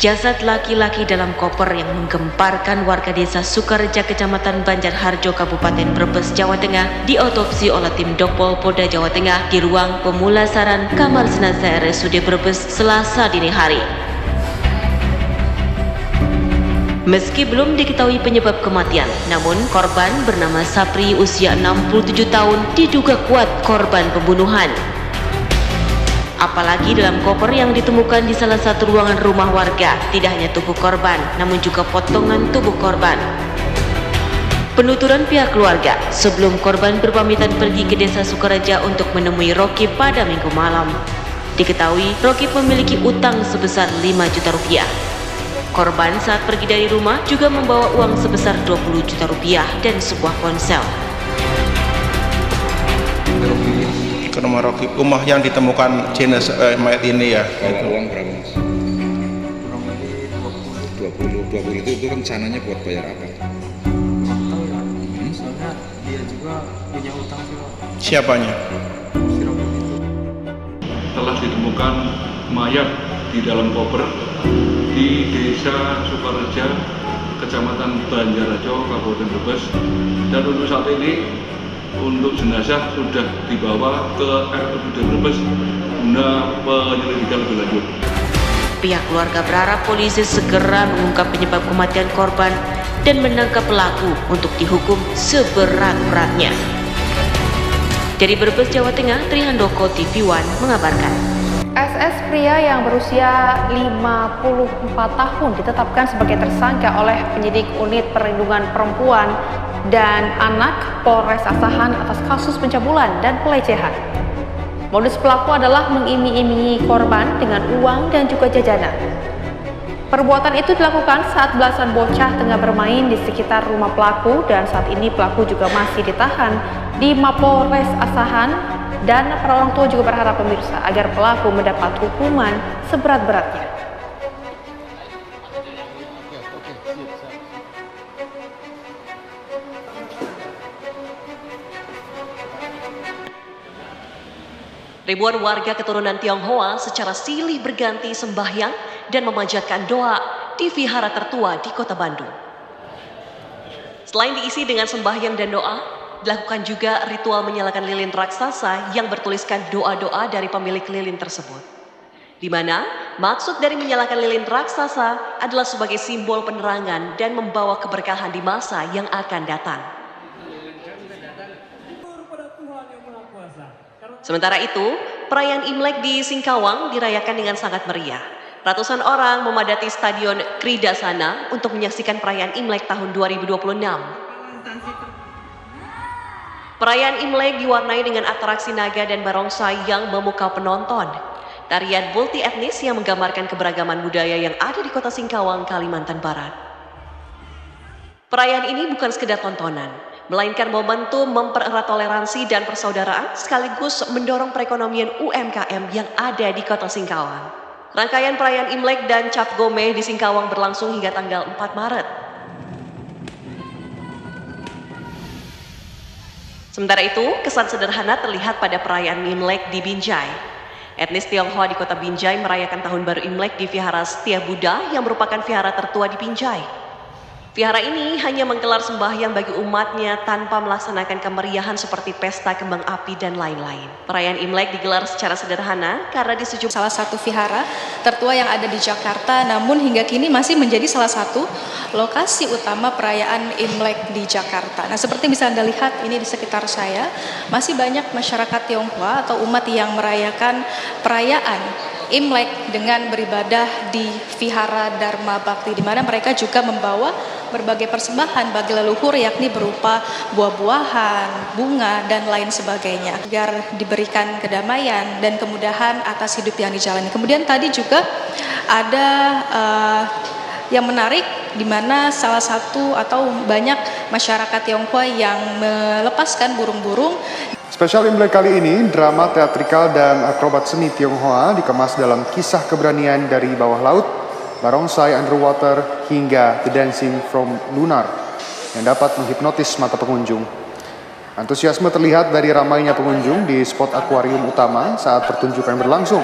Jasad laki-laki dalam koper yang menggemparkan warga desa Sukareja, Kecamatan Banjarharjo, Kabupaten Brebes, Jawa Tengah, diotopsi oleh tim Dokpol Polda Jawa Tengah di ruang pemulasaran Kamar Jenazah RSUD Brebes Selasa dini hari. Meski belum diketahui penyebab kematian, namun korban bernama Sapri usia 67 tahun diduga kuat korban pembunuhan. Apalagi dalam koper yang ditemukan di salah satu ruangan rumah warga, tidak hanya tubuh korban, namun juga potongan tubuh korban. Penuturan pihak keluarga, sebelum korban berpamitan pergi ke desa Sukareja untuk menemui Rocky pada Minggu malam. Diketahui Rocky memiliki utang sebesar 5 juta rupiah. Korban saat pergi dari rumah juga membawa uang sebesar 20 juta rupiah dan sebuah ponsel. Ke rumah Rocky, rumah yang ditemukan jenazah mayat ini ya. Bawa uang berapa mas? Kurang lebih 20 itu rencananya buat bayar apa? tahu ya. Soalnya dia juga punya utang sih Pak. Siapanya? Si Rocky itu. Telah ditemukan mayat di dalam koper di desa Sukareja, Kecamatan Banjarharjo, Kabupaten Brebes, dan untuk saat ini untuk jenazah sudah dibawa ke RSUD Brebes guna penyelidikan lebih lanjut. Pihak keluarga berharap polisi segera mengungkap penyebab kematian korban dan menangkap pelaku untuk dihukum seberat-beratnya. Dari Brebes, Jawa Tengah, Trihandoko TV One mengabarkan. SS pria yang berusia 54 tahun ditetapkan sebagai tersangka oleh penyidik Unit Perlindungan Perempuan dan Anak Polres Asahan atas kasus pencabulan dan pelecehan. Modus pelaku adalah mengiming-imingi korban dengan uang dan juga jajanan. Perbuatan itu dilakukan saat belasan bocah tengah bermain di sekitar rumah pelaku, dan saat ini pelaku juga masih ditahan di Mapolres Asahan. Dan para orang tua juga berharap pemirsa agar pelaku mendapat hukuman seberat-beratnya. Ribuan warga keturunan Tionghoa secara silih berganti sembahyang dan memanjatkan doa di vihara tertua di Kota Bandung. Selain diisi dengan sembahyang dan doa, dilakukan juga ritual menyalakan lilin raksasa yang bertuliskan doa-doa dari pemilik lilin tersebut. Di mana maksud dari menyalakan lilin raksasa adalah sebagai simbol penerangan dan membawa keberkahan di masa yang akan datang. Sementara itu, perayaan Imlek di Singkawang dirayakan dengan sangat meriah. Ratusan orang memadati Stadion Kridasana untuk menyaksikan perayaan Imlek tahun 2026. Perayaan Imlek diwarnai dengan atraksi naga dan barongsai yang memukau penonton. Tarian multi etnis yang menggambarkan keberagaman budaya yang ada di Kota Singkawang, Kalimantan Barat. Perayaan ini bukan sekedar tontonan, melainkan momentum mempererat toleransi dan persaudaraan sekaligus mendorong perekonomian UMKM yang ada di Kota Singkawang. Rangkaian perayaan Imlek dan Cap Gomeh di Singkawang berlangsung hingga tanggal 4 Maret. Sementara itu, kesan sederhana terlihat pada perayaan Imlek di Binjai. Etnis Tionghoa di Kota Binjai merayakan Tahun Baru Imlek di Vihara Setia Buddha yang merupakan vihara tertua di Binjai. Vihara ini hanya menggelar sembahyang bagi umatnya tanpa melaksanakan kemeriahan seperti pesta kembang api dan lain-lain. Perayaan Imlek digelar secara sederhana karena di sejumlah salah satu vihara tertua yang ada di Jakarta, namun hingga kini masih menjadi salah satu lokasi utama perayaan Imlek di Jakarta. Nah, seperti bisa Anda lihat ini di sekitar saya, masih banyak masyarakat Tionghoa atau umat yang merayakan perayaan Imlek dengan beribadah di Vihara Dharma Bakti, di mana mereka juga membawa berbagai persembahan bagi leluhur, yakni berupa buah-buahan, bunga, dan lain sebagainya, agar diberikan kedamaian dan kemudahan atas hidup yang dijalani. Kemudian tadi juga ada yang menarik, di mana salah satu atau banyak masyarakat Tionghoa yang melepaskan burung-burung. Spesial Imlek kali ini, drama teatrikal dan akrobat seni Tionghoa dikemas dalam kisah keberanian dari bawah laut, barongsai underwater, hingga The Dancing from Lunar yang dapat menghipnotis mata pengunjung. Antusiasme terlihat dari ramainya pengunjung di spot akuarium utama saat pertunjukan berlangsung.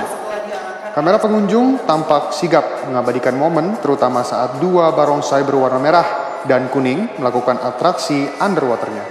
Kamera pengunjung tampak sigap mengabadikan momen terutama saat dua barongsai berwarna merah dan kuning melakukan atraksi underwaternya.